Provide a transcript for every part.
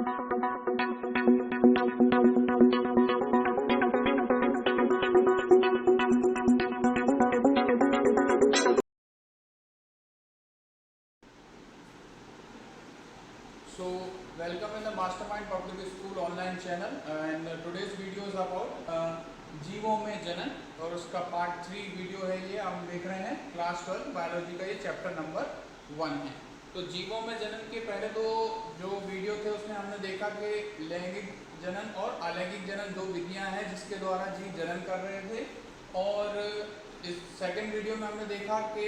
So welcome in the Mastermind Public School online channel and today's video is about जीवों में जनन और उसका पार्ट 3 वीडियो है। ये हम देख रहे हैं क्लास 12 बायोलॉजी का, ये चैप्टर नंबर 1 है। तो जीवों में जनन के पहले दो जो वीडियो थे उसमें हमने देखा कि लैंगिक जनन और अलैंगिक जनन दो विधियां हैं जिसके द्वारा जीव जनन कर रहे थे। और इस सेकंड वीडियो में हमने देखा कि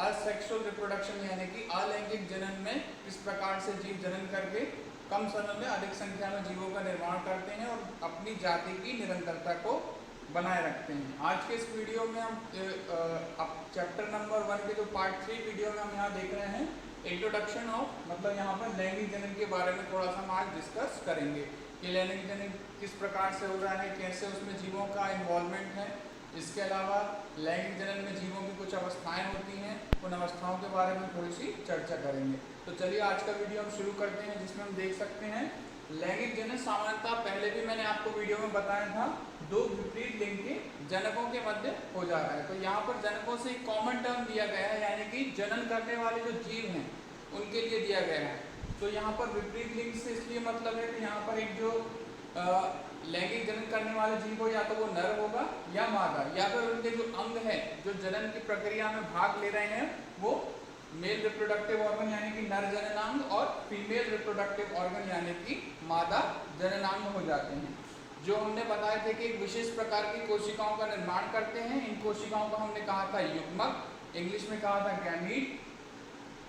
असेक्सुअल रिप्रोडक्शन यानी कि अलैंगिक जनन में किस प्रकार से जीव जनन करके कम समय में अधिक संख्या में जीवों का निर्माण करते हैं और अपनी जाति की निरंतरता को बनाए रखते हैं। आज के इस वीडियो में हम चैप्टर नंबर 1 के जो पार्ट 3 वीडियो में हम यहाँ देख रहे हैं इंट्रोडक्शन ऑफ, मतलब यहाँ पर लैंगिक जनन के बारे में थोड़ा सा हम आज डिस्कस करेंगे कि लैंगिक जनन किस प्रकार से हो रहा है, कैसे उसमें जीवों का इन्वॉल्वमेंट है। इसके अलावा लैंगिक जनन में जीवों की कुछ अवस्थाएं होती हैं, उन अवस्थाओं के बारे में थोड़ी सी चर्चा करेंगे। तो चलिए आज का वीडियो हम शुरू करते हैं, जिसमें हम देख सकते हैं लैंगिक जनन सामान्यतः पहले भी मैंने आपको वीडियो में बताया था दो विपरीत लिंग के जनकों के मध्य हो जा रहा है। तो यहाँ पर जनकों से एक कॉमन टर्म दिया गया है, यानी कि जनन करने वाले जो जीव हैं उनके लिए दिया गया है। तो यहाँ पर विपरीत लिंग से इसलिए मतलब है कि यहाँ पर एक जो लैंगिक जनन करने वाले जीव हो, या तो वो नर होगा या मादा, या फिर उनके जो अंग है जो जनन की प्रक्रिया में भाग ले रहे हैं वो मेल रिप्रोडक्टिव ऑर्गन यानी कि नर जननांग और फीमेल रिप्रोडक्टिव ऑर्गन यानी कि मादा जननांग हो जाते हैं। जो हमने बताया था कि एक विशेष प्रकार की कोशिकाओं का निर्माण करते हैं। इन कोशिकाओं को हमने कहा था युग्मक, इंग्लिश में कहा था गैमीट।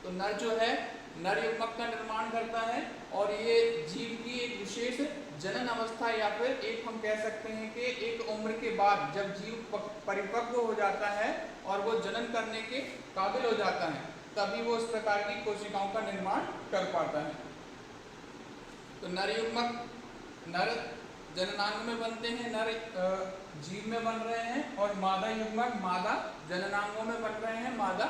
तो नर जो है नर युग्मक का निर्माण करता है और ये जीव की एक विशेष जनन अवस्था या फिर एक हम कह सकते हैं कि एक उम्र के बाद जब जीव परिपक्व हो जाता है और वो जनन करने के काबिल हो जाता है, तभी वो इस प्रकार की कोशिकाओं का निर्माण कर पाता है। तो नर युग्मक नर जननांग में बनते हैं, नर जीव में बन रहे हैं, और मादा युग्मक मादा जननांगों में बन रहे हैं, मादा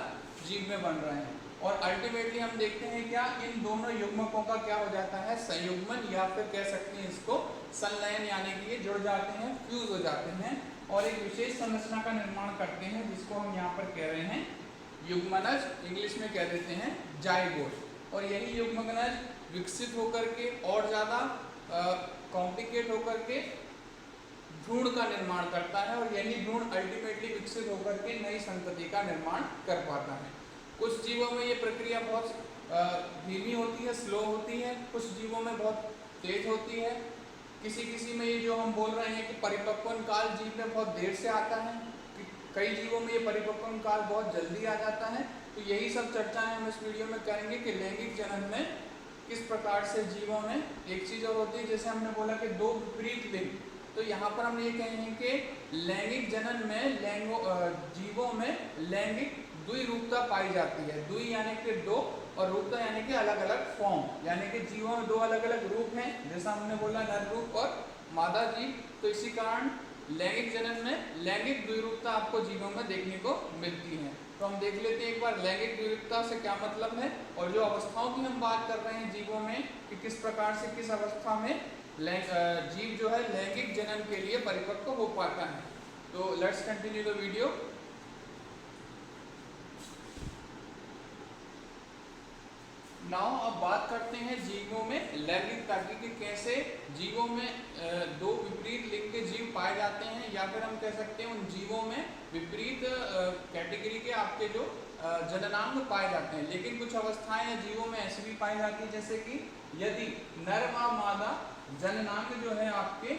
जीव में बन रहे हैं। और अल्टीमेटली हम देखते हैं क्या इन दोनों युग्मकों का क्या हो जाता है, संयुग्मन, या फिर कह सकते हैं इसको संलयन, यानी कि ये जुड़ जाते हैं, फ्यूज हो जाते हैं और एक विशेष संरचना का निर्माण करते हैं जिसको हम यहाँ पर कह रहे हैं युग्मनज, इंग्लिश में कह देते हैं जाइगोट। और यही युग्मनज विकसित होकर के और ज़्यादा कॉम्प्लिकेट होकर के भ्रूण का निर्माण करता है और यही भ्रूण अल्टीमेटली विकसित होकर के नई संतति का निर्माण कर पाता है। कुछ जीवों में ये प्रक्रिया बहुत धीमी होती है, स्लो होती है, कुछ जीवों में बहुत तेज होती है। किसी में ये जो हम बोल रहे हैं कि परिपक्वन काल जीव में बहुत देर से आता है, कई जीवों में ये परिपक्वन काल बहुत जल्दी आ जाता है। तो यही सब चर्चाएं हम इस वीडियो में करेंगे कि लैंगिक जनन में किस प्रकार से जीवों में एक चीज़ और होती है, जैसे हमने बोला कि दो विपरीत लिंग। तो यहाँ पर हम ये कहेंगे कि लैंगिक जनन में जीवों में लैंगिक द्विरूपता पाई जाती है। द्वि यानी कि दो और रूपता यानी कि अलग अलग फॉर्म, यानी कि जीवों में दो अलग अलग रूप हैं, जैसा हमने बोला नर रूप और मादा जीव। तो इसी कारण लैंगिक जनन में लैंगिक द्विरूपता आपको जीवों में देखने को मिलती है। तो हम देख लेते हैं एक बार लैंगिक द्विरूपता से क्या मतलब है और जो अवस्थाओं की हम बात कर रहे हैं जीवों में कि किस प्रकार से किस अवस्था में जीव जो है लैंगिक जनन के लिए परिपक्व हो पाता है। तो let's continue the video. Now अब बात करते हैं जीवों में लैंगिकता की कि कैसे जीवों में दो विपरीत लिंग के जीव पाए जाते हैं, या फिर हम कह सकते हैं उन जीवों में विपरीत कैटेगरी के आपके जो जननांग पाए जाते हैं। लेकिन कुछ अवस्थाएं या जीवों में ऐसी भी पाई जाती है जैसे कि यदि नर व मादा जननांग जो है आपके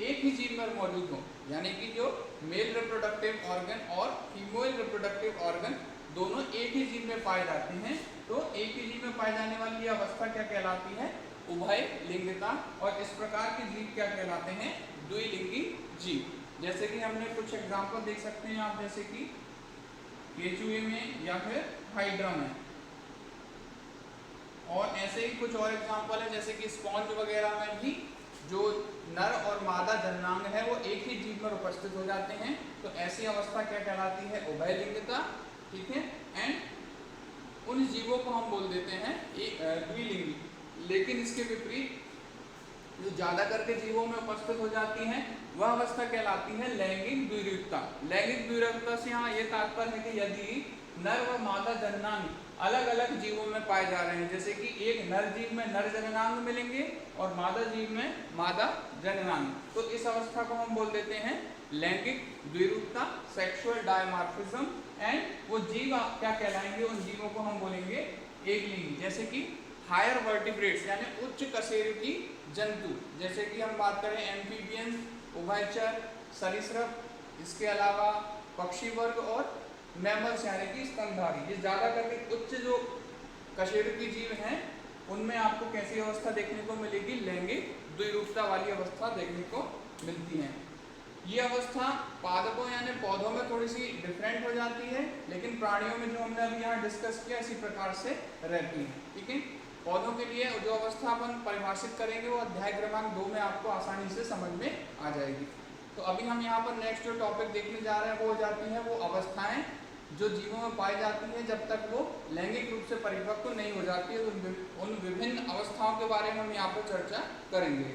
एक ही जीव में मौजूद हो, यानी कि जो मेल रिप्रोडक्टिव ऑर्गन और फीमेल रिप्रोडक्टिव ऑर्गन दोनों एक ही जीव में पाए जाते हैं, तो एक ही जीव में पाए जाने वाली यह अवस्था क्या कहलाती है, उभय लिंगता। और इस प्रकार के जीव क्या कहलाते हैं, द्विलिंगी जीव। जैसे कि हमने कुछ एग्जाम्पल देख सकते हैं आप, जैसे कि केचुए में या फिर हाइड्रा में, और ऐसे ही कुछ और एग्जाम्पल है जैसे कि स्पॉन्ज वगैरह में भी जो नर और मादा जननांग है वो एक ही जीव में उपस्थित हो जाते हैं। तो ऐसी अवस्था क्या कहलाती है, उभय लिंगता। ठीक है, एंड उन जीवों को हम बोल देते हैं द्विलिंगी। लेकिन इसके विपरीत जो ज्यादा करके जीवों में उपस्थित हो जाती हैं वह अवस्था कहलाती है लैंगिक द्विरूपता। लैंगिक द्विरूपता से यहाँ ये तात्पर्य है कि यदि नर व मादा जननांग अलग अलग जीवों में पाए जा रहे हैं, जैसे कि एक नर जीव में नर जननांग मिलेंगे और मादा जीव में मादा जननांग, तो इस अवस्था को हम बोल देते हैं लैंगिक द्विरूपता, सेक्सुअल डायमॉर्फिज्म। एंड वो जीव क्या कहलाएंगे, उन जीवों को हम बोलेंगे एकलिंगी, जैसे कि हायर वर्टिब्रेट्स यानी उच्च कशेरुकी जंतु, जैसे कि हम बात करें एम्फीबियन, उभयचर, सरीसृप, इसके अलावा पक्षी वर्ग और मैमल्स यानी कि स्तनधारी। ये ज्यादा करके उच्च जो कशेरुकी जीव हैं उनमें आपको कैसी अवस्था देखने को मिलेगी, लैंगिक द्विरूपता वाली अवस्था देखने को मिलती है। ये अवस्था पादपों यानी पौधों में थोड़ी सी डिफरेंट हो जाती है, लेकिन प्राणियों में जो हमने अभी यहाँ डिस्कस किया इसी प्रकार से रहती है। ठीक है, पौधों के लिए जो अवस्था अपन परिभाषित करेंगे वो अध्याय क्रमांक 2 में आपको आसानी से समझ में आ जाएगी। तो अभी हम यहाँ पर नेक्स्ट जो टॉपिक देखने जा रहे हैं वो हो जाती है वो अवस्थाएं जो जीवों में पाई जाती हैं जब तक वो लैंगिक रूप से परिपक्व नहीं हो जाती है। उन विभिन्न अवस्थाओं के बारे में हम यहाँ पर चर्चा करेंगे।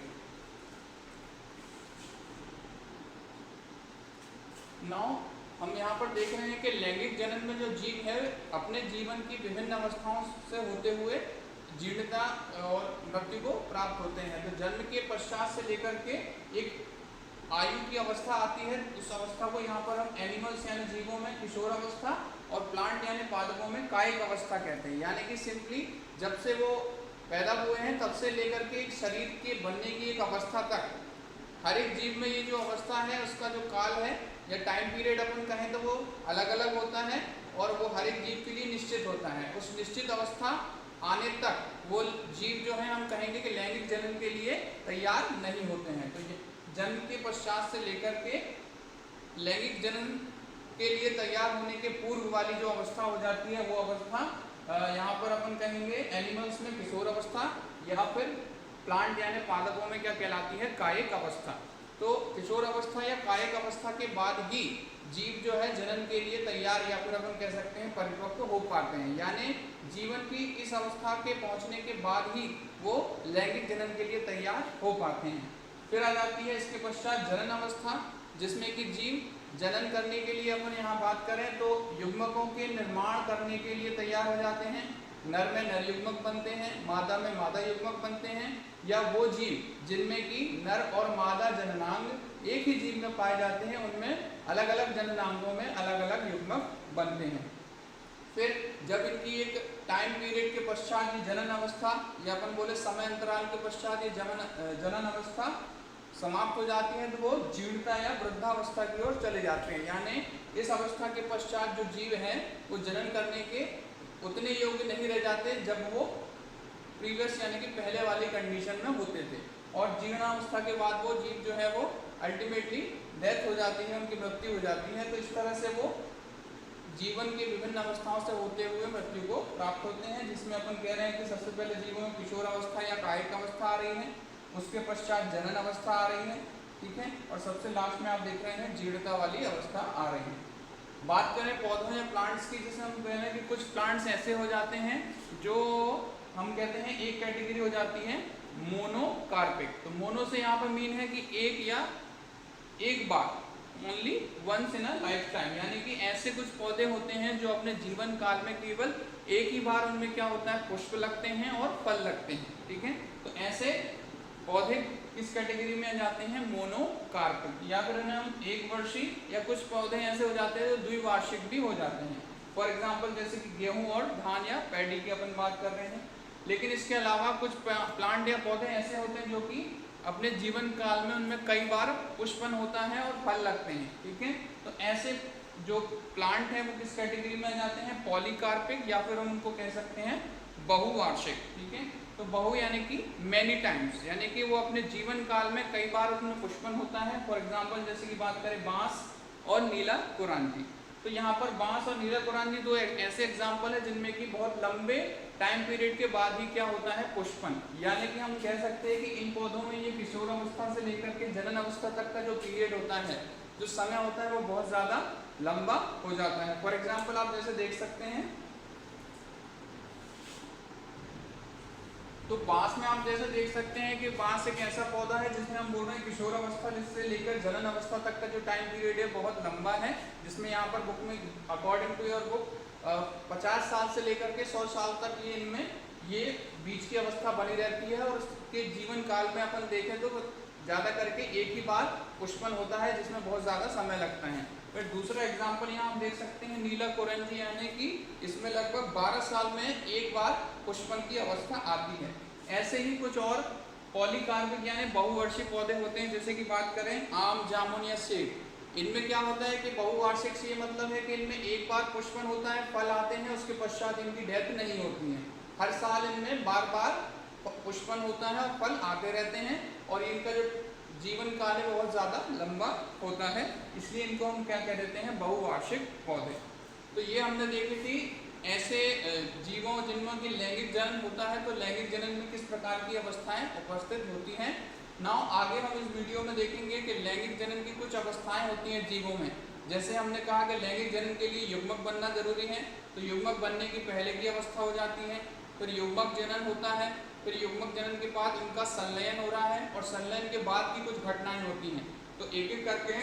नाउ हम यहाँ पर देख रहे हैं कि लैंगिक जनन में जो जीव है अपने जीवन की विभिन्न अवस्थाओं से होते हुए जीर्णता और मृत्यु को प्राप्त होते हैं। तो जन्म के पश्चात से लेकर के एक आयु की अवस्था आती है, उस अवस्था को यहाँ पर हम एनिमल्स यानी जीवों में किशोर अवस्था और प्लांट यानी पादपों में कायिक अवस्था कहते हैं। यानी कि सिंपली जब से वो पैदा हुए हैं तब से लेकर के एक शरीर के बनने की एक अवस्था तक हर एक जीव में ये जो अवस्था है उसका जो काल है या टाइम पीरियड अपन कहें तो वो अलग अलग होता है और वो हर एक जीव के लिए निश्चित होता है। उस निश्चित अवस्था आने तक वो जीव जो है हम कहेंगे कि लैंगिक जनन के लिए तैयार नहीं होते हैं। तो जन्म के पश्चात से लेकर के लैंगिक जनन के लिए तैयार होने के पूर्व वाली जो अवस्था हो जाती है वो अवस्था यहाँ पर अपन कहेंगे एनिमल्स में किशोर अवस्था या फिर प्लांट यानी पादपों में क्या कहलाती है, कायिक अवस्था। तो किशोर अवस्था या कायिक अवस्था के बाद ही जीव जो है जनन के लिए तैयार या फिर अपन कह सकते हैं परिपक्व हो पाते हैं। यानी जीवन की इस अवस्था के पहुंचने के बाद ही वो लैंगिक जनन के लिए तैयार हो पाते हैं। फिर आ जाती है इसके पश्चात जनन अवस्था, जिसमें कि जीव जनन करने के लिए अपन यहाँ बात करें तो युग्मकों के निर्माण करने के लिए तैयार हो जाते हैं। नर में नर युग्मक बनते हैं, मादा में मादा युग्मक बनते हैं, या वो जीव जिनमें कि नर और मादा जननांग एक ही जीव में पाए जाते हैं उनमें अलग अलग जननांगों में अलग अलग युग्मक बनते हैं। फिर जब इनकी एक टाइम पीरियड के पश्चात ये जनन अवस्था या अपन बोले समय अंतराल के पश्चात ये जनन अवस्था समाप्त हो जाती है तो वो जीर्णता या वृद्धावस्था की ओर चले जाते हैं। यानी इस अवस्था के पश्चात जो जीव है वो जनन करने के उतने योग्य नहीं रह जाते जब वो प्रीवियस यानी कि पहले वाली कंडीशन में होते थे। और जीर्णावस्था के बाद वो जीव जो है वो अल्टीमेटली डेथ हो जाती है, उनकी मृत्यु हो जाती है। तो इस तरह से वो जीवन की विभिन्न अवस्थाओं से होते हुए मृत्यु को प्राप्त होते हैं, जिसमें अपन कह रहे हैं कि सबसे पहले जीवों में किशोर अवस्था या कायिक अवस्था आ रही है, उसके पश्चात जनन अवस्था आ रही है, ठीक है, और सबसे लास्ट में आप देख रहे हैं जीर्णता वाली अवस्था आ रही है। बात करें पौधों या प्लांट्स की, जैसे हम कह रहे हैं कि कुछ प्लांट्स ऐसे हो जाते हैं जो हम कहते हैं एक कैटेगरी हो जाती है मोनोकार्पिक। तो मोनो से यहाँ पर मीन है कि एक या एक बार, only once in a lifetime, यानी कि ऐसे कुछ पौधे होते हैं जो अपने जीवन काल में केवल एक ही बार उनमें क्या होता है पुष्प लगते हैं और फल लगते हैं, ठीक है। तो ऐसे पौधे किस कैटेगरी में आ जाते हैं, मोनोकार्पिक। या फिर हम एक वर्षीय या कुछ पौधे ऐसे हो जाते हैं जो द्विवार्षिक भी हो जाते हैं। फॉर एग्जाम्पल जैसे कि गेहूं और धान या पैडी की अपन बात कर रहे हैं। लेकिन इसके अलावा कुछ प्लांट या पौधे ऐसे होते हैं जो कि अपने जीवन काल में उनमें कई बार पुष्पन होता है और फल लगते हैं, ठीक है। तो ऐसे जो प्लांट हैं वो किस कैटेगरी में आ जाते हैं, पॉलीकार्पिक, या फिर हम उनको कह सकते हैं बहुवार्षिक, ठीक है। तो बहु यानी कि मैनी टाइम्स, यानी कि वो अपने जीवन काल में कई बार उसमें पुष्पन होता है। फॉर एग्जाम्पल जैसे कि बात करें बांस और नीला कुरांजी, तो यहाँ पर बांस और नीला कुरांजी दो ऐसे एग्जाम्पल है जिनमें कि बहुत लंबे टाइम पीरियड के बाद ही क्या होता है पुष्पन। यानी कि हम कह सकते हैं कि इन पौधों में ये किशोर अवस्था से लेकर के जनन अवस्था तक का जो पीरियड होता है, जो समय होता है वो बहुत ज़्यादा लंबा हो जाता है। फॉर एग्जाम्पल आप जैसे देख सकते हैं तो बांस में आप जैसे देख सकते हैं कि बांस एक ऐसा पौधा है जिसमें हम बोल रहे हैं किशोर अवस्था से लेकर जनन अवस्था तक का जो टाइम पीरियड है बहुत लंबा है, जिसमें यहाँ पर बुक में अकॉर्डिंग टू योर बुक 50 साल से लेकर के 100 साल तक ये इनमें ये बीज की अवस्था बनी रहती है। और उसके जीवन काल में अपन देखें तो ज़्यादा करके एक ही बार पुष्पन होता है, जिसमें बहुत ज़्यादा समय लगता है। फिर दूसरा एग्जाम्पल यहाँ हम देख सकते हैं नीला कोरंजी, यानी कि इसमें लगभग 12 साल में एक बार पुष्पन की अवस्था आती है। ऐसे ही कुछ और पॉलीकार्बिक यानी बहुवर्षीय पौधे होते हैं, जैसे कि बात करें आम, जामुन या सेब। इनमें क्या होता है कि बहुवार्षिक से ये मतलब है कि इनमें एक बार पुष्पन होता है, फल आते हैं, उसके पश्चात इनकी डेथ नहीं होती है। हर साल इनमें बार बार पुष्पन होता है और फल आते रहते हैं, और इनका जो जीवन काल है बहुत ज़्यादा लंबा होता है, इसलिए इनको हम क्या कह देते हैं, बहुवार्षिक पौधे। तो ये हमने देखी थी ऐसे जीवों जिनमें की लैंगिक जनन होता है, तो लैंगिक जनन में किस प्रकार की अवस्थाएं उपस्थित होती हैं। नाउ आगे हम इस वीडियो में देखेंगे कि लैंगिक जनन की कुछ अवस्थाएं होती हैं जीवों में। जैसे हमने कहा कि लैंगिक जनन के लिए युग्मक बनना जरूरी है, तो युग्मक बनने की पहले की अवस्था हो जाती है, फिर युग्मक जनन होता है, फिर युग्मक जनन के बाद इनका संलयन हो रहा है, और संलयन के बाद की कुछ घटनाएं होती हैं। तो एक एक करके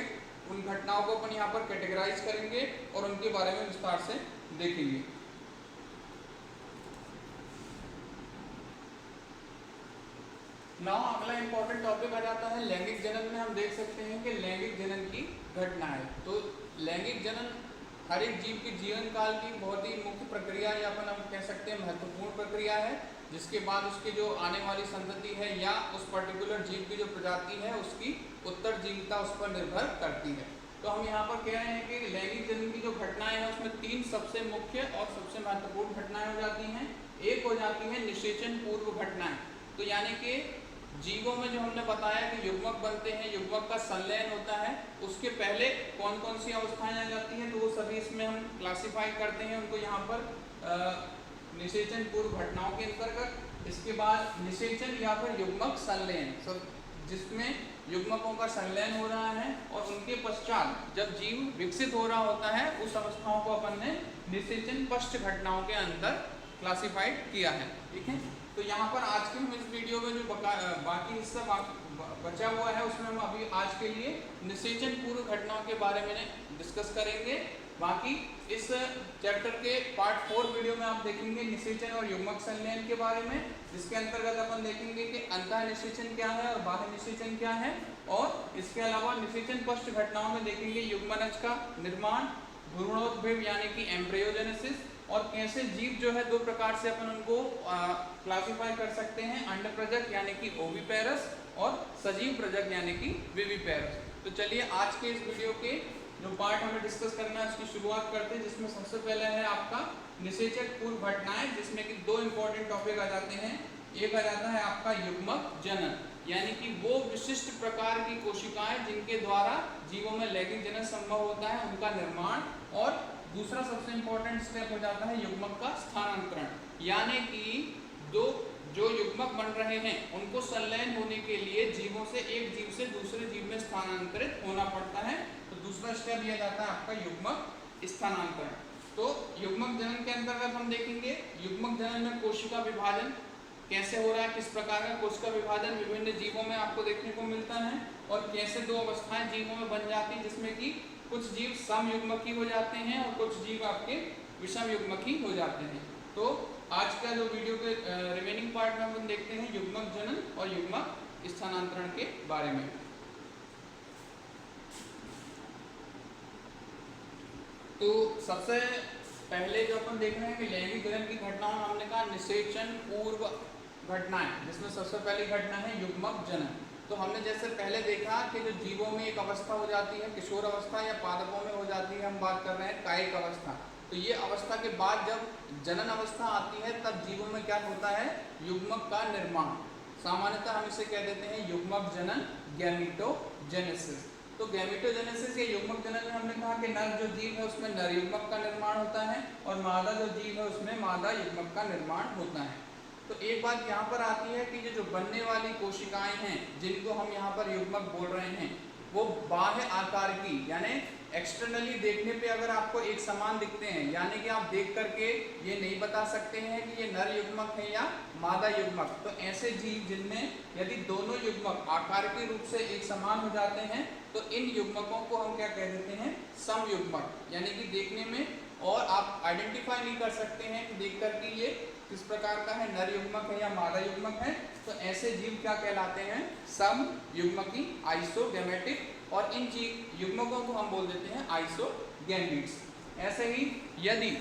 उन घटनाओं को अपन यहाँ पर कैटेगराइज करेंगे और उनके बारे में विस्तार से देखेंगे। नाउ अगला इंपॉर्टेंट टॉपिक आ जाता है लैंगिक जनन में। हम देख सकते हैं कि लैंगिक जनन की घटनाएं। तो लैंगिक जनन हर एक जीव के जीवन काल की बहुत ही मुख्य प्रक्रिया या अपन हम कह सकते हैं महत्वपूर्ण प्रक्रिया है, जिसके बाद उसके जो आने वाली संतति है या उस पर्टिकुलर जीव की जो प्रजाति है उसकी उत्तरजीविता उस पर निर्भर करती है। तो हम यहाँ पर कह रहे हैं कि लैंगिक जनन की जो घटनाएं हैं उसमें 3 सबसे मुख्य और सबसे महत्वपूर्ण घटनाएं हो जाती हैं। एक हो जाती है निषेचन पूर्व घटनाएं, तो यानी कि जीवों में जो हमने बताया कि युग्मक बनते हैं, युग्मक का संलयन होता है, उसके पहले कौन कौन सी अवस्थाएं आ जाती हैं, तो वो सभी इसमें हम क्लासिफाई करते हैं उनको यहाँ पर निषेचन पूर्व घटनाओं के अंतर्गत। इसके बाद निषेचन या फिर युग्मक संलयन, सब जिसमें युग्मकों का संलयन हो रहा है और उनके पश्चात जब जीव विकसित हो रहा होता है, उस अवस्थाओं को अपन ने निषेचन पश्च घटनाओं के अंदर क्लासिफाइड किया है। ठीक है, तो यहाँ पर आज के हम इस वीडियो में जो बाकी हिस्सा बचा हुआ है उसमें हम अभी आज के लिए निषेचन पूर्व घटनाओं के बारे में डिस्कस करेंगे। बाकी इस चैप्टर के पार्ट 4 वीडियो में आप देखेंगे निषेचन और युग्मक संलयन के बारे में, जिसके अंतर्गत अपन देखेंगे कि अंतः निषेचन क्या है और बाह्य निषेचन क्या है, और इसके अलावा निषेचन पश्च घटनाओं में देखेंगे युग्मनज का निर्माण, भ्रूणोद्भव यानी कि एम्ब्रियोजेनेसिस, और कैसे जीव जो है 2 प्रकार से अपन उनको क्लासिफाई कर सकते हैं, अंड प्रजक यानी कि ओविपेरस और सजीव प्रजक यानी कि विविपेरस। तो चलिए आज के इस वीडियो के जो पार्ट हमें डिस्कस करना है उसकी शुरुआत करते हैं, जिसमें सबसे पहले है आपका निषेचक पूर्व घटनाएं, जिसमें कि 2 इंपॉर्टेंट टॉपिक आ जाते हैं। एक आ जाता है आपका युग्मक जनन, यानी कि वो विशिष्ट प्रकार की कोशिकाएं जिनके द्वारा जीवों में लैंगिक जनन संभव होता है, उनका निर्माण। और दूसरा सबसे इंपॉर्टेंट स्टेप हो जाता है युग्मक का स्थानांतरण, यानी कि जो युग्मक बन रहे हैं उनको संलयन होने के लिए जीवों से एक जीव से दूसरे जीव में स्थानांतरित होना पड़ता है। तो दूसरा स्टेप यह जाता है आपका युग्मक स्थानांतरण। तो युग्मक जनन के अंतर्गत हम देखेंगे युग्मक जनन में कोशिका विभाजन कैसे हो रहा है, किस प्रकार का कोशिका विभाजन विभिन्न जीवों में आपको देखने को मिलता है, और कैसे 2 अवस्थाएं जीवों में बन जाती है, जिसमें कि कुछ जीव समयुग्मकी हो जाते हैं और कुछ जीव आपके विषम युग्मकी हो जाते हैं। तो आज का जो वीडियो के रिमेनिंग पार्ट में हम देखते हैं युग्मक जनन और युग्मक स्थानांतरण के बारे में। तो सबसे पहले जो अपन देख रहे हैं कि लैंगिक जनन की घटनाओं में हमने कहा निषेचन पूर्व घटनाएं, जिसमें सबसे पहली घटना है युग्मक जनन। तो हमने जैसे पहले देखा कि जो जीवों में एक अवस्था हो जाती है किशोर अवस्था या पादपों में हो जाती है, हम बात कर रहे हैं कायिक अवस्था। तो ये अवस्था के बाद जब जनन अवस्था आती है तब जीवों में क्या होता है, युग्मक का निर्माण। सामान्यतः हम इसे कह देते हैं युग्मक जनन, गैमेटोजेनेसिस। तो गैमेटोजेनेसिस या युग्मक जनन में हमने कहा कि नर जो जीव है उसमें नर युग्मक का निर्माण होता है और मादा जो जीव है उसमें मादा युग्मक का निर्माण होता है। तो एक बात यहाँ पर आती है कि जो बनने वाली कोशिकाएं हैं जिनको हम यहाँ पर युग्मक बोल रहे हैं, वो बाह्य आकार की, यानी एक्सटर्नली देखने पे अगर आपको एक समान दिखते हैं, यानी कि आप देख करके ये नहीं बता सकते हैं कि ये नर युग्मक है या मादा युग्मक, तो ऐसे जीव जिनमें यदि दोनों युग्मक आकार के रूप से एक समान हो जाते हैं तो इन युग्मकों को हम क्या कह देते हैं, समयुग्मक। यानी कि देखने में और आप आइडेंटिफाई नहीं कर सकते हैं कि देख करके ये किस प्रकार का है, नर युग्मक है या मादा युग्मक है, तो ऐसे जीव क्या कहलाते हैं, समयुग्मकी, आइसोगैमेटिक, और इन जीव युग्मकों को हम बोल देते हैं आइसोगैमीट्स। ऐसे ही यदि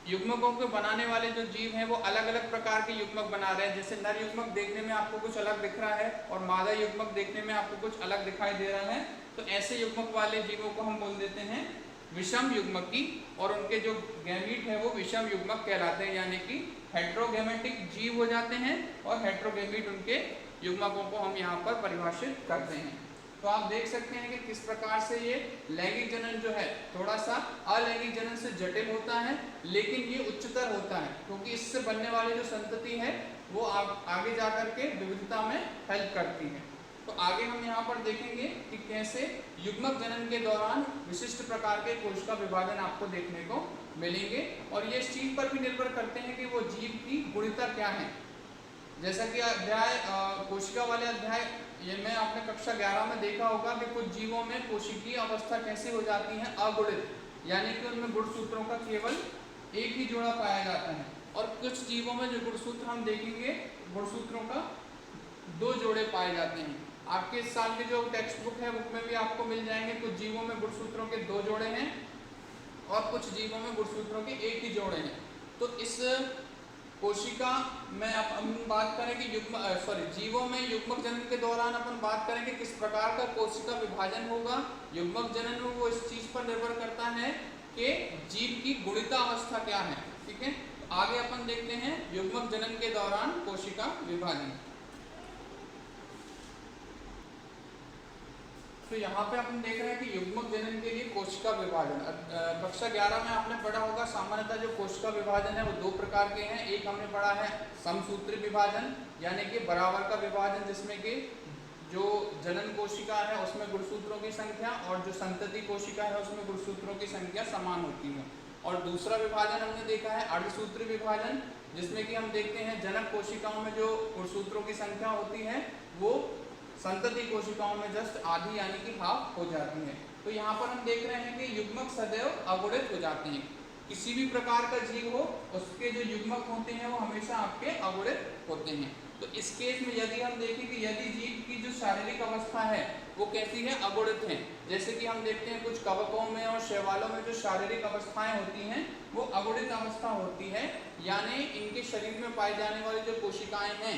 युग्मकों को बनाने वाले जो जीव हैं वो अलग अलग प्रकार के युग्मक बना रहे हैं, जैसे नर युग्मक देखने में आपको कुछ अलग दिख रहा है और मादा युग्मक देखने में आपको कुछ अलग दिखाई दे रहा है, तो ऐसे युग्मक वाले जीवों को हम बोल देते हैं विषम युग्मकी, और उनके जो गैमीट है वो विषम युग्मक कहलाते हैं, यानी कि हेट्रोगैमेटिक जीव हो जाते हैं और हेट्रोगैमीट उनके युग्मकों को हम यहाँ पर परिभाषित करते हैं। तो आप देख सकते हैं कि किस प्रकार से ये लैंगिक जनन जो है थोड़ा सा अलैंगिक जनन से जटिल होता है, लेकिन ये उच्चतर होता है, क्योंकि इससे बनने वाली जो संतति है वो आगे जाकर के विविधता में हेल्प करती है। तो आगे हम यहाँ पर देखेंगे कि कैसे युग्मक जनन के दौरान विशिष्ट प्रकार के कोशिका विभाजन आपको देखने को मिलेंगे, और ये इस चीज पर भी निर्भर करते हैं कि वो जीव की गुणिता क्या है। जैसा कि अध्याय कोशिका वाले अध्याय ये में आपने कक्षा 11 में देखा होगा कि कुछ जीवों में कोशिकीय अवस्था कैसे हो जाती है, अगुणित, यानी कि उनमें गुणसूत्रों का केवल एक ही जोड़ा पाया जाता है, और कुछ जीवों में जो गुणसूत्र हम देखेंगे गुणसूत्रों का 2 जोड़े पाए जाते हैं। आपके इस साल की जो टेक्स्ट बुक है उसमें भी आपको मिल जाएंगे, कुछ जीवों में गुणसूत्रों के 2 जोड़े हैं और कुछ जीवों में गुणसूत्रों के एक ही जोड़े हैं। तो इस कोशिका में अपन बात करें कि जीवों में युग्मक जनन के दौरान अपन बात करेंगे किस प्रकार का कोशिका विभाजन होगा। युग्मक जनन में वो इस चीज पर निर्भर करता है कि जीव की गुणिता अवस्था क्या है। ठीक है, तो आगे अपन देखते हैं युग्मक जनन के दौरान कोशिका विभाजन। तो यहाँ पे अपन देख रहे हैं कि युग्मक जनन के लिए कोशिका विभाजन, कक्षा 11 में आपने पढ़ा होगा सामान्यतः जो कोशिका विभाजन है वो 2 प्रकार के हैं। एक हमने पढ़ा है समसूत्री विभाजन, यानी कि बराबर का विभाजन, जिसमें कि जो जनन कोशिका है उसमें गुणसूत्रों की संख्या और जो संतति कोशिका है उसमें गुणसूत्रों की संख्या समान होती है। और दूसरा विभाजन हमने देखा है अर्धसूत्री विभाजन, जिसमें कि हम देखते हैं जनक कोशिकाओं में जो गुणसूत्रों की संख्या होती है वो संतति कोशिकाओं में जस्ट आधी यानी कि हाफ हो जाती है। तो यहाँ पर हम देख रहे हैं कि युग्मक सदैव अगुणित हो जाते हैं। किसी भी प्रकार का जीव हो उसके जो युग्मक होते हैं वो हमेशा आपके अगुणित होते हैं। तो इस केस में यदि हम देखें कि यदि जीव की जो शारीरिक अवस्था है वो कैसी है, अगुणित है, जैसे कि हम देखते हैं कुछ कवकों में और शैवालों में जो शारीरिक अवस्थाएं होती हैं वो अगुणित अवस्था होती है, यानी इनके शरीर में पाई जाने वाली जो कोशिकाएं हैं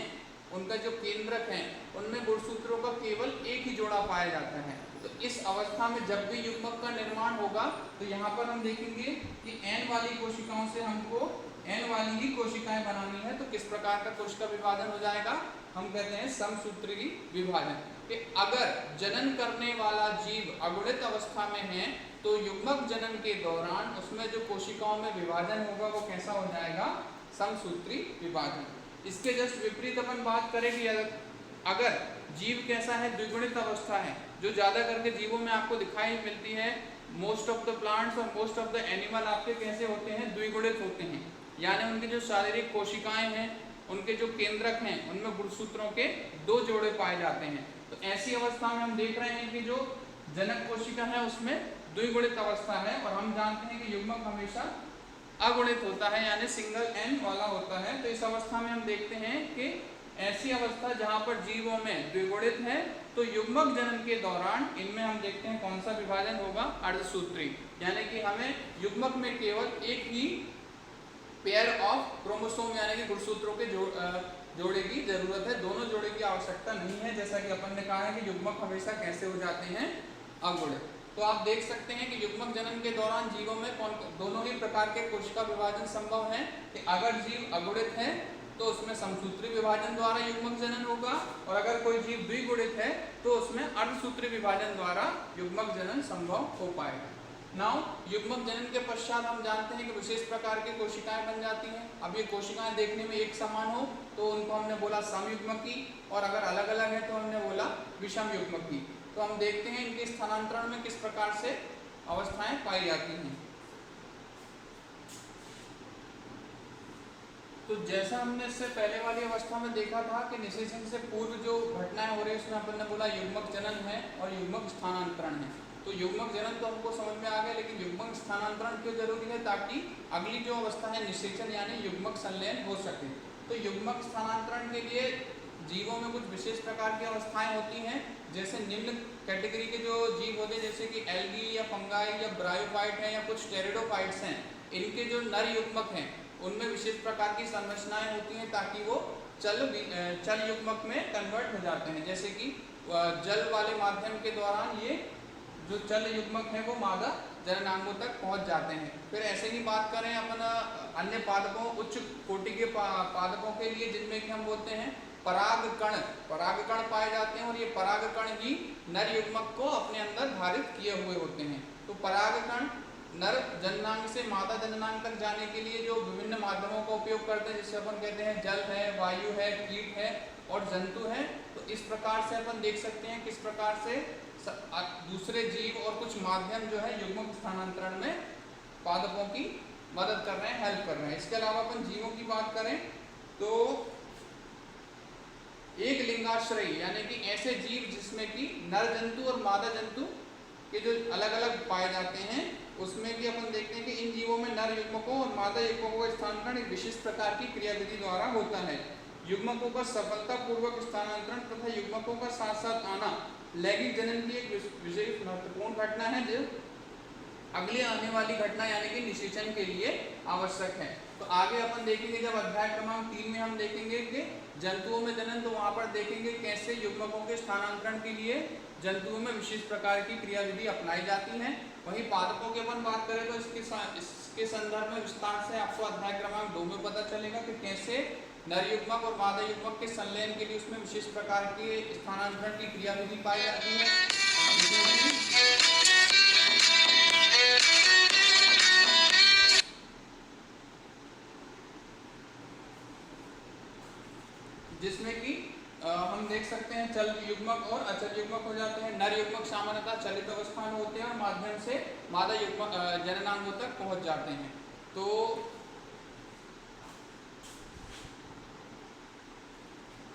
उनका जो केंद्रक है उनमें गुणसूत्रों का केवल एक ही जोड़ा पाया जाता है। तो इस अवस्था में जब भी युग्मक का निर्माण होगा तो यहाँ पर हम देखेंगे कि n वाली कोशिकाओं से हमको n वाली ही कोशिकाएं बनानी है। तो किस प्रकार का कोशिका विभाजन हो जाएगा, हम कहते हैं समसूत्री विभाजन। कि अगर जनन करने वाला जीव अगुणित अवस्था में है तो युग्मक जनन के दौरान उसमें जो कोशिकाओं में विभाजन होगा वो कैसा हो जाएगा, समसूत्री विभाजन। इसके जस्ट विपरीत अपन बात करें कि अगर जीव कैसा है, द्विगुणित अवस्था है, जो ज्यादा करके जीवों में आपको दिखाई मिलती है। मोस्ट ऑफ द प्लांट्स और मोस्ट ऑफ द एनिमल आपके कैसे होते हैं, द्विगुणित होते हैं, यानी उनकी जो शारीरिक कोशिकाएं हैं उनके जो केंद्रक हैं उनमें गुणसूत्रों के 2 जोड़े पाए जाते हैं। तो ऐसी अवस्था में हम देख रहे हैं कि जो जनक कोशिका है उसमें द्विगुणित अवस्था है, और हम जानते हैं कि युग्मक हमेशा अगुणित होता है यानी सिंगल n वाला होता है। तो इस अवस्था में हम देखते हैं कि ऐसी अवस्था जहां पर जीवों में द्विगुणित है तो युग्मक जनन के दौरान इनमें हम देखते हैं कौन सा विभाजन होगा, अर्धसूत्री, यानी कि हमें युग्मक में केवल एक ही पेयर ऑफ क्रोमोसोम यानी कि गुणसूत्रों के जोड़े की जरूरत है, दोनों जोड़े की आवश्यकता नहीं है, जैसा कि अपन ने कहा है कि युग्मक हमेशा कैसे हो जाते हैं, अगुणित। तो आप देख सकते हैं कि युग्मक जनन के दौरान जीवों में दोनों ही प्रकार के कोशिका विभाजन संभव है। कि अगर जीव अगुणित है तो उसमें समसूत्री विभाजन द्वारा युग्मक जनन होगा, और अगर कोई जीव द्विगुणित है तो उसमें अर्धसूत्री विभाजन द्वारा युग्मक जनन संभव हो पाएगा। नाउ युग्मक जनन के पश्चात हम जानते हैं कि विशेष प्रकार की कोशिकाएं बन जाती हैं। अब ये कोशिकाएं देखने में एक समान हो तो उनको हमने बोला समयुग्मकी, और अगर अलग अलग है तो हमने बोला विषम युग्मकी। तो तो हम देखते हैं इनके स्थानांतरण में किस प्रकार से अवस्थाएं पाई जाती हैं। तो जैसा हमने इससे पहले वाली अवस्था में देखा था कि निषेचन से पूर्व जो घटनाएं हो रही है उसमें अपन ने बोला युग्मक जनन है और युग्मक स्थानांतरण है। तो युग्मक जनन तो हमको समझ में आ गया, लेकिन युग्मक स्थानांतरण क्यों जरूरी है? ताकि अगली जो अवस्था है निषेचन यानी युग्मक संलयन हो सके। तो युग्मक स्थानांतरण के लिए जीवों में कुछ विशेष प्रकार की अवस्थाएं होती हैं, जैसे निम्न कैटेगरी के जो जीव होते हैं जैसे कि एल्गी या फंगाई या ब्रायोफाइट है या कुछ टेरिडोफाइट्स हैं, इनके जो नर युग्मक हैं उनमें विशेष प्रकार की संरचनाएं होती हैं ताकि वो चल युग्मक में कन्वर्ट हो जाते हैं। जैसे कि जल वाले माध्यम के दौरान ये जो चल युग्मक है वो मादा जननांगों तक पहुंच जाते हैं। फिर ऐसे ही बात करें अपन अन्य पादपों, उच्च कोटि के पादपों के लिए, जिनमें कि हम बोलते हैं परागकण पाए जाते हैं और ये परागकण ही नर युग्मक को अपने अंदर धारित किए हुए होते हैं। तो परागकण नर जननांग से मादा जननांग तक जाने के लिए जो विभिन्न माध्यमों का उपयोग करते हैं, जिसे अपन कहते हैं जल है, वायु है, कीट है और जंतु है। तो इस प्रकार से अपन देख सकते हैं किस प्रकार से दूसरे जीव और कुछ माध्यम जो है युग्मक स्थानांतरण में पादपों की मदद कर रहे हैं, हेल्प कर रहे हैं। इसके अलावा अपन जीवों की बात करें तो एक लिंगाश्रयी यानी कि ऐसे जीव जिसमें कि नर जंतु और मादा जंतु के जो अलग अलग पाए जाते हैं, उसमें भी अपन देखते हैं कि इन जीवों में नर युग्मकों और मादा युग्मकों का स्थानांतरण एक विशिष्ट प्रकार की क्रियाविधि द्वारा होता है। युग्मकों का सफलतापूर्वक स्थानांतरण तथा युग्मकों का साथ साथ आना लैंगिक जनन की एक विशेष महत्वपूर्ण घटना है जो अगले आने वाली घटना यानी कि निषेचन के लिए आवश्यक है। तो आगे अपन देखेंगे जब अध्याय क्रमांक 3 में हम देखेंगे कि जंतुओं में जनन, तो वहां पर देखेंगे कैसे युग्मकों के स्थानांतरण के लिए जंतुओं में विशेष प्रकार की क्रियाविधि अपनाई जाती है। वहीं पादपों की अपन बात करें तो इसके संदर्भ में विस्तार से आपको अध्याय क्रमांक 2 में पता चलेगा कि कैसे नर युग्मक और मादा युग्मक के संलयन के लिए उसमें विशेष प्रकार की स्थानांतरण की क्रियाविधि पाई जाती है, जिसमें कि हम देख सकते हैं चल युग्मक और अचल युग्मक हो जाते हैं। नर युग्मक सामान्यतः चलित अवस्था में होते हैं और माध्यम से मादा युग्मक जननांगों तक पहुंच जाते हैं। तो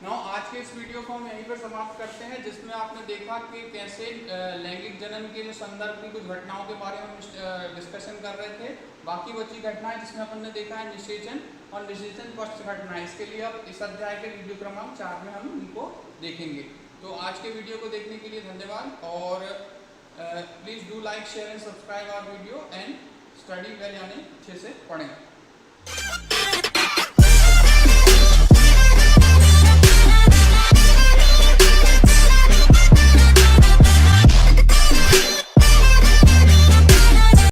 आज के इस वीडियो को हम यहीं पर समाप्त करते हैं, जिसमें आपने देखा कि कैसे लैंगिक जनन के जो संदर्भ की कुछ घटनाओं के बारे में हम डिस्कशन कर रहे थे। बाकी बची घटनाएं जिसमें अपन ने देखा है निषेचन और निषेचन पश्च घटनाएं, इसके लिए अब इस अध्याय के वीडियो क्रमांक 4 में हम इनको देखेंगे। तो आज के वीडियो को देखने के लिए धन्यवाद और please do like share and subscribe our video and study well यानी अच्छे से पढ़ें।